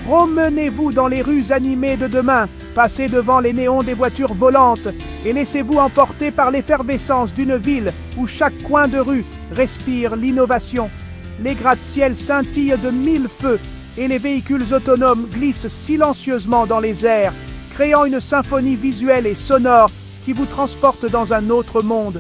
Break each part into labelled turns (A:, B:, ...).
A: Promenez-vous dans les rues animées de demain, passez devant les néons des voitures volantes et laissez-vous emporter par l'effervescence d'une ville où chaque coin de rue respire l'innovation. Les gratte-ciel scintillent de 1000 feux et les véhicules autonomes glissent silencieusement dans les airs, créant une symphonie visuelle et sonore qui vous transporte dans un autre monde.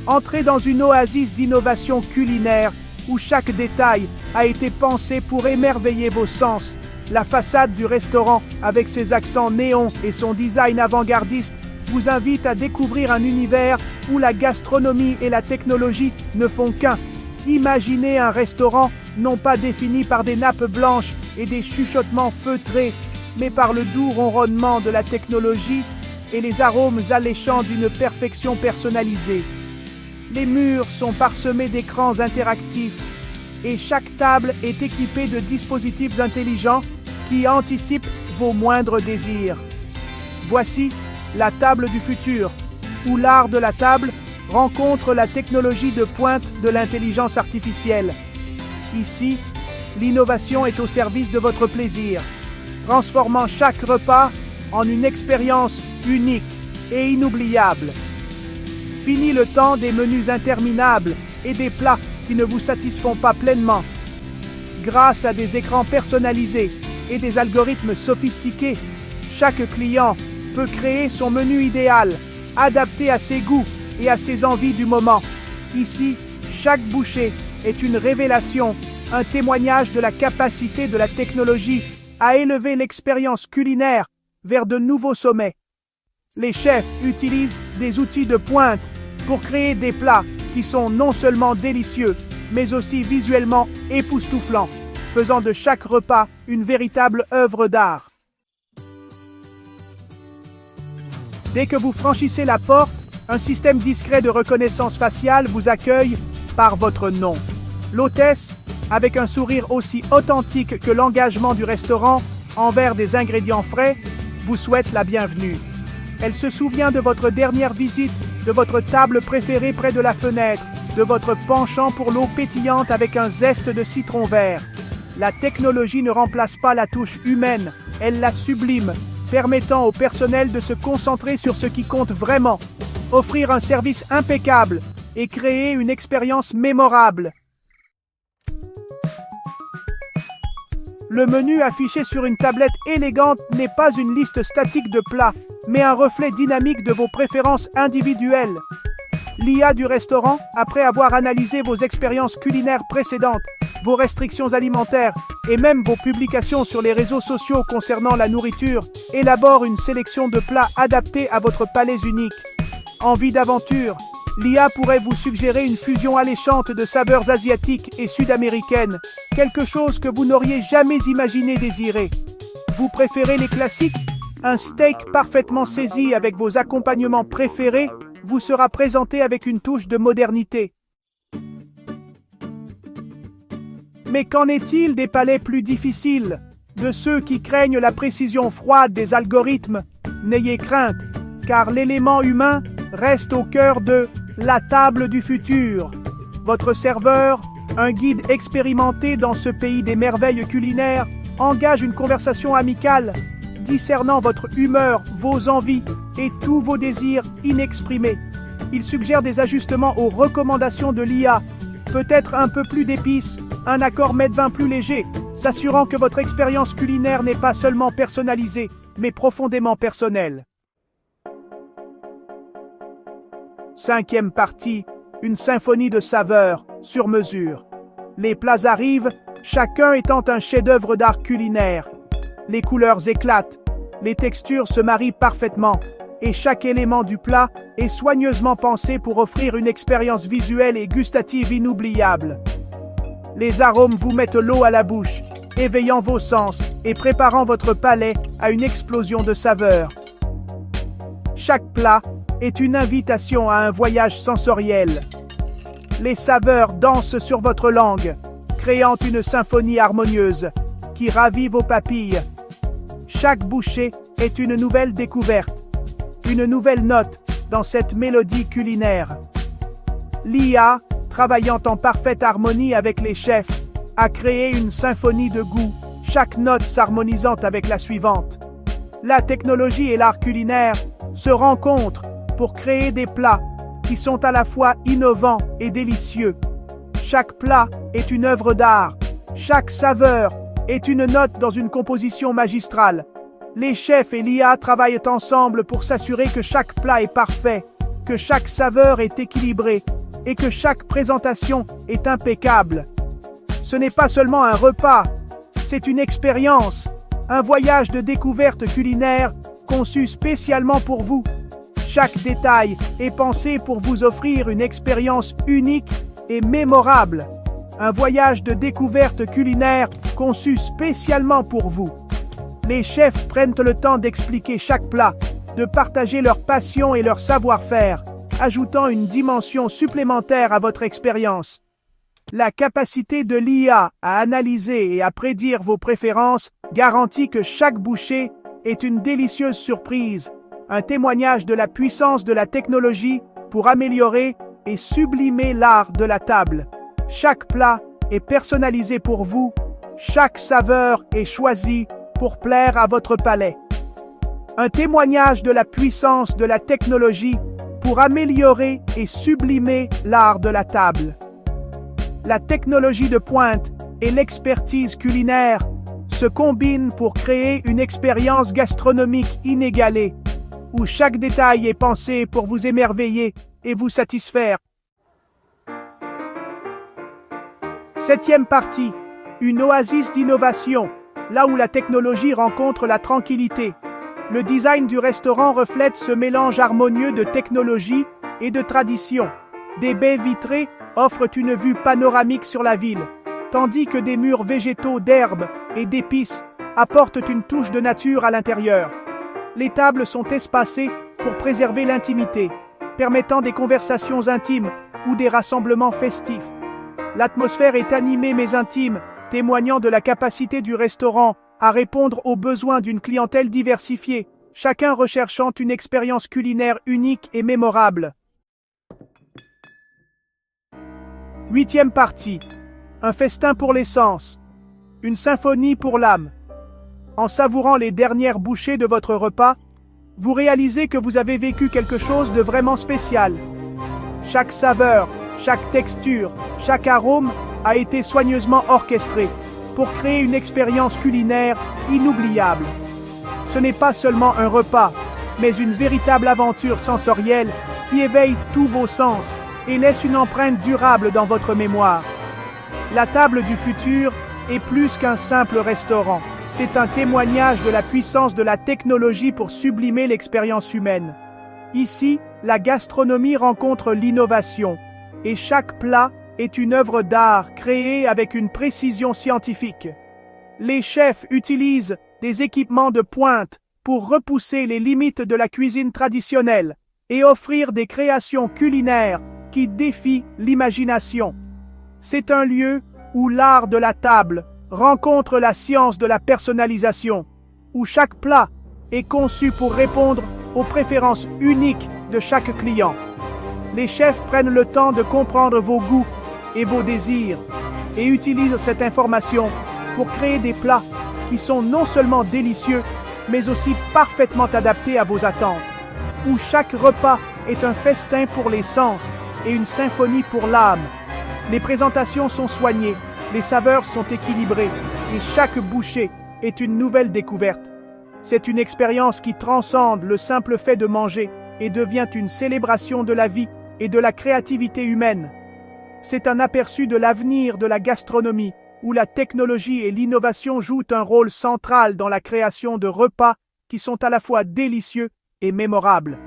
A: Entrez dans une oasis d'innovation culinaire où chaque détail a été pensé pour émerveiller vos sens. La façade du restaurant, avec ses accents néons et son design avant-gardiste, vous invite à découvrir un univers où la gastronomie et la technologie ne font qu'un. Imaginez un restaurant non pas défini par des nappes blanches et des chuchotements feutrés, mais par le doux ronronnement de la technologie et les arômes alléchants d'une perfection personnalisée. Les murs sont parsemés d'écrans interactifs et chaque table est équipée de dispositifs intelligents qui anticipent vos moindres désirs. Voici la table du futur, où l'art de la table rencontre la technologie de pointe de l'intelligence artificielle. Ici, l'innovation est au service de votre plaisir, transformant chaque repas en une expérience unique et inoubliable. Fini le temps des menus interminables et des plats qui ne vous satisfont pas pleinement. Grâce à des écrans personnalisés et des algorithmes sophistiqués, chaque client peut créer son menu idéal, adapté à ses goûts et à ses envies du moment. Ici, chaque bouchée est une révélation, un témoignage de la capacité de la technologie à élever l'expérience culinaire vers de nouveaux sommets. Les chefs utilisent des outils de pointe pour créer des plats qui sont non seulement délicieux, mais aussi visuellement époustouflants, faisant de chaque repas une véritable œuvre d'art. Dès que vous franchissez la porte, un système discret de reconnaissance faciale vous accueille par votre nom. L'hôtesse, avec un sourire aussi authentique que l'engagement du restaurant envers des ingrédients frais, vous souhaite la bienvenue. Elle se souvient de votre dernière visite, de votre table préférée près de la fenêtre, de votre penchant pour l'eau pétillante avec un zeste de citron vert. La technologie ne remplace pas la touche humaine, elle la sublime, permettant au personnel de se concentrer sur ce qui compte vraiment, offrir un service impeccable et créer une expérience mémorable. Le menu affiché sur une tablette élégante n'est pas une liste statique de plats, mais un reflet dynamique de vos préférences individuelles. L'IA du restaurant, après avoir analysé vos expériences culinaires précédentes, vos restrictions alimentaires et même vos publications sur les réseaux sociaux concernant la nourriture, élabore une sélection de plats adaptés à votre palais unique. Envie d'aventure, l'IA pourrait vous suggérer une fusion alléchante de saveurs asiatiques et sud-américaines, quelque chose que vous n'auriez jamais imaginé désirer. Vous préférez les classiques? Un steak parfaitement saisi avec vos accompagnements préférés vous sera présenté avec une touche de modernité. Mais qu'en est-il des palais plus difficiles, de ceux qui craignent la précision froide des algorithmes? N'ayez crainte, car l'élément humain reste au cœur de la table du futur. Votre serveur, un guide expérimenté dans ce pays des merveilles culinaires, engage une conversation amicale, discernant votre humeur, vos envies et tous vos désirs inexprimés. Il suggère des ajustements aux recommandations de l'IA, peut-être un peu plus d'épices, un accord mets-de-vin plus léger, s'assurant que votre expérience culinaire n'est pas seulement personnalisée, mais profondément personnelle. Cinquième partie, une symphonie de saveurs, sur mesure. Les plats arrivent, chacun étant un chef-d'œuvre d'art culinaire. Les couleurs éclatent, les textures se marient parfaitement, et chaque élément du plat est soigneusement pensé pour offrir une expérience visuelle et gustative inoubliable. Les arômes vous mettent l'eau à la bouche, éveillant vos sens et préparant votre palais à une explosion de saveurs. Chaque plat est une invitation à un voyage sensoriel. Les saveurs dansent sur votre langue, créant une symphonie harmonieuse qui ravit vos papilles. Chaque bouchée est une nouvelle découverte, une nouvelle note dans cette mélodie culinaire. L'IA, travaillant en parfaite harmonie avec les chefs, a créé une symphonie de goût, chaque note s'harmonisant avec la suivante. La technologie et l'art culinaire se rencontrent pour créer des plats qui sont à la fois innovants et délicieux. Chaque plat est une œuvre d'art. Chaque saveur est une note dans une composition magistrale. Les chefs et l'IA travaillent ensemble pour s'assurer que chaque plat est parfait, que chaque saveur est équilibrée et que chaque présentation est impeccable. Ce n'est pas seulement un repas, c'est une expérience, un voyage de découverte culinaire conçu spécialement pour vous. Chaque détail est pensé pour vous offrir une expérience unique et mémorable. Un voyage de découverte culinaire conçu spécialement pour vous. Les chefs prennent le temps d'expliquer chaque plat, de partager leur passion et leur savoir-faire, ajoutant une dimension supplémentaire à votre expérience. La capacité de l'IA à analyser et à prédire vos préférences garantit que chaque bouchée est une délicieuse surprise, un témoignage de la puissance de la technologie pour améliorer et sublimer l'art de la table. Chaque plat est personnalisé pour vous, chaque saveur est choisie pour plaire à votre palais. Un témoignage de la puissance de la technologie pour améliorer et sublimer l'art de la table. La technologie de pointe et l'expertise culinaire se combinent pour créer une expérience gastronomique inégalée, où chaque détail est pensé pour vous émerveiller et vous satisfaire. Septième partie, une oasis d'innovation, là où la technologie rencontre la tranquillité. Le design du restaurant reflète ce mélange harmonieux de technologie et de tradition. Des baies vitrées offrent une vue panoramique sur la ville, tandis que des murs végétaux d'herbes et d'épices apportent une touche de nature à l'intérieur. Les tables sont espacées pour préserver l'intimité, permettant des conversations intimes ou des rassemblements festifs. L'atmosphère est animée mais intime, témoignant de la capacité du restaurant à répondre aux besoins d'une clientèle diversifiée, chacun recherchant une expérience culinaire unique et mémorable. Huitième partie. Un festin pour les sens. Une symphonie pour l'âme. En savourant les dernières bouchées de votre repas, vous réalisez que vous avez vécu quelque chose de vraiment spécial. Chaque saveur, chaque texture, chaque arôme a été soigneusement orchestré pour créer une expérience culinaire inoubliable. Ce n'est pas seulement un repas, mais une véritable aventure sensorielle qui éveille tous vos sens et laisse une empreinte durable dans votre mémoire. La table du futur est plus qu'un simple restaurant. C'est un témoignage de la puissance de la technologie pour sublimer l'expérience humaine. Ici, la gastronomie rencontre l'innovation, et chaque plat est une œuvre d'art créée avec une précision scientifique. Les chefs utilisent des équipements de pointe pour repousser les limites de la cuisine traditionnelle et offrir des créations culinaires qui défient l'imagination. C'est un lieu où l'art de la table rencontre la science de la personnalisation, où chaque plat est conçu pour répondre aux préférences uniques de chaque client. Les chefs prennent le temps de comprendre vos goûts et vos désirs et utilisent cette information pour créer des plats qui sont non seulement délicieux, mais aussi parfaitement adaptés à vos attentes, où chaque repas est un festin pour les sens et une symphonie pour l'âme. Les présentations sont soignées, les saveurs sont équilibrées et chaque bouchée est une nouvelle découverte. C'est une expérience qui transcende le simple fait de manger et devient une célébration de la vie et de la créativité humaine. C'est un aperçu de l'avenir de la gastronomie, où la technologie et l'innovation jouent un rôle central dans la création de repas qui sont à la fois délicieux et mémorables.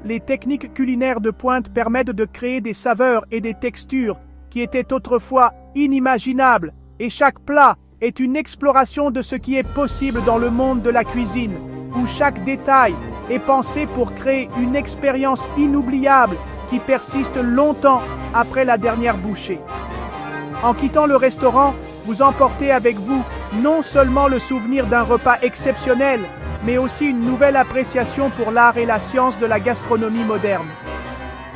A: Les techniques culinaires de pointe permettent de créer des saveurs et des textures qui étaient autrefois inimaginables, et chaque plat est une exploration de ce qui est possible dans le monde de la cuisine, où chaque détail est pensé pour créer une expérience inoubliable qui persiste longtemps après la dernière bouchée. En quittant le restaurant, vous emportez avec vous non seulement le souvenir d'un repas exceptionnel, mais aussi une nouvelle appréciation pour l'art et la science de la gastronomie moderne.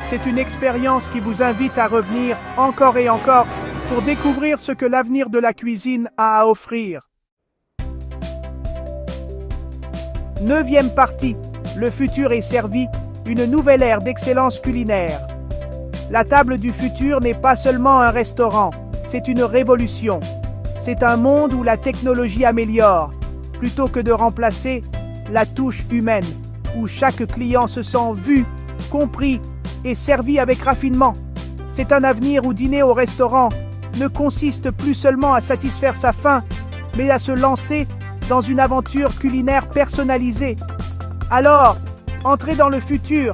A: C'est une expérience qui vous invite à revenir encore et encore pour découvrir ce que l'avenir de la cuisine a à offrir. Neuvième partie. Le futur est servi, une nouvelle ère d'excellence culinaire. La table du futur n'est pas seulement un restaurant, c'est une révolution. C'est un monde où la technologie améliore, plutôt que de remplacer la touche humaine, où chaque client se sent vu, compris et servi avec raffinement. C'est un avenir où dîner au restaurant ne consiste plus seulement à satisfaire sa faim, mais à se lancer dans une aventure culinaire personnalisée. Alors, entrez dans le futur,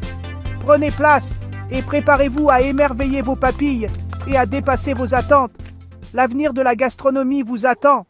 A: prenez place et préparez-vous à émerveiller vos papilles et à dépasser vos attentes. L'avenir de la gastronomie vous attend.